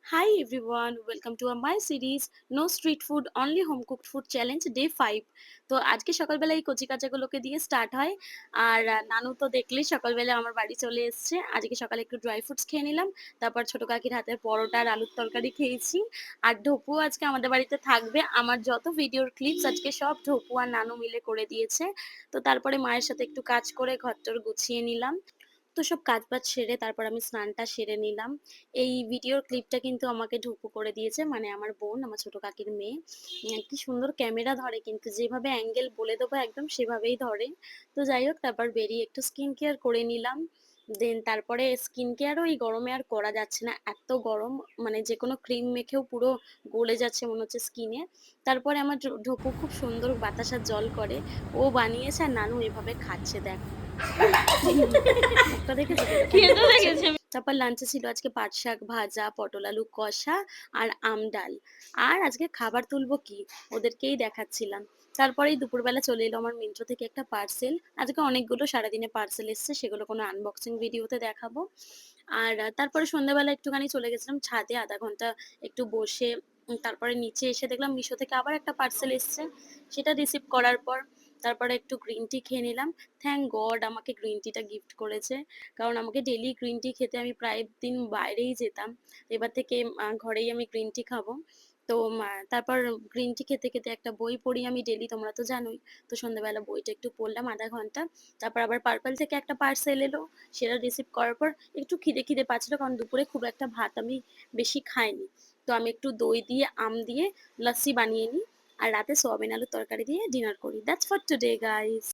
Hi everyone, welcome to my series No Street Food Only Home Cooked Food Challenge Day 5। তো আজকে সকালবেলা এই কচি কাচাগুলোকে দিয়ে স্টার্ট হয়। আর নানু তো দেখলেই সকালবেলা আমার বাড়ি চলে এসছে। আজকে সকালে একটু ড্রাই ফ্রুটস খেয়ে নিলাম, তারপর ছোট কাকির হাতের পরোটা আর আলুর তরকারি খেয়েছি। আর ঢোপু আজকে আমাদের বাড়িতে থাকবে, আমার যত ভিডিওর ক্লিপস আজকে সব ঢোপু আর নানু মিলে করে দিয়েছে। তো তারপরে মায়ের সাথে একটু কাজ করে ঘরটর গুছিয়ে নিলাম। তো সব কাজবাজ সেরে তারপর আমি স্নানটা সেরে নিলাম। এই ভিডিওর ক্লিপটা কিন্তু আমাকে ঢুকু করে দিয়েছে, মানে আমার বোন, আমার ছোট কাকির মেয়ে। কি সুন্দর ক্যামেরা ধরে, কিন্তু যেভাবে অ্যাঙ্গেল বলে দেবো একদম সেভাবেই ধরে। তো যাই হোক, তারপর বেরিয়ে একটু স্কিন কেয়ার করে নিলাম। দেন তারপরে স্কিন কেয়ারও এই গরমে আর করা যাচ্ছে না, এত গরম। মানে যে কোনো ক্রিম মেখেও পুরো গলে যাচ্ছে মনে হচ্ছে স্কিনে। তারপরে আমার ঢোকু খুব সুন্দর বাতাসার জল করে, ও বানিয়েছে আর নানু এভাবে খাচ্ছে, দেখো। মুখটা দেখেছো কিরকম খেতে করছে। দেখেছি আমি। তারপর লাঞ্চে ছিল আজকে পাট শাক ভাজা, পটল আলু কষা আর আম ডাল। আর আজকে খাবার তুলবো কি, ওদেরকেই দেখাচ্ছিলাম। তারপরেই দুপুরবেলা চলে এলো আমার মিন্ত্র থেকে একটা পার্সেল। আজকে অনেকগুলো সারাদিনে পার্সেল এসছে, সেগুলো কোনো আনবক্সিং ভিডিওতে দেখাবো। আর তারপরে সন্ধ্যাবেলা একটুখানি চলে গেছিলাম ছাদে, আধা ঘন্টা একটু বসে। তারপরে নিচে এসে দেখলাম মিশো থেকে আবার একটা পার্সেল এসছে, সেটা রিসিভ করার পর তারপরে একটু গ্রিন টি খেয়ে নিলাম। থ্যাংক গড আমাকে গ্রিন টিটা গিফট করেছে, কারণ আমাকে ডেলি গ্রিন টি খেতে আমি প্রায় দিন বাইরেই যেতাম। এবার থেকে ঘরেই আমি গ্রিন টি খাবো। তো তারপর গ্রিন টি খেতে খেতে একটা বই পড়ি আমি ডেলি, তোমরা তো জানোই। তো সন্ধ্যাবেলা বইটা একটু পড়লাম আধা ঘন্টা। তারপর আবার পার্পল থেকে একটা পার্সেল এলো, সেটা রিসিভ করার পর একটু খিদে খিদে পাচ্ছিল, কারণ দুপুরে খুব একটা ভাত আমি বেশি খাইনি। তো আমি একটু দই দিয়ে আম দিয়ে লস্যি বানিয়ে নিই, আর রাতে সোয়াবিন আলুর তরকারি দিয়ে ডিনার করি। That's for today guys.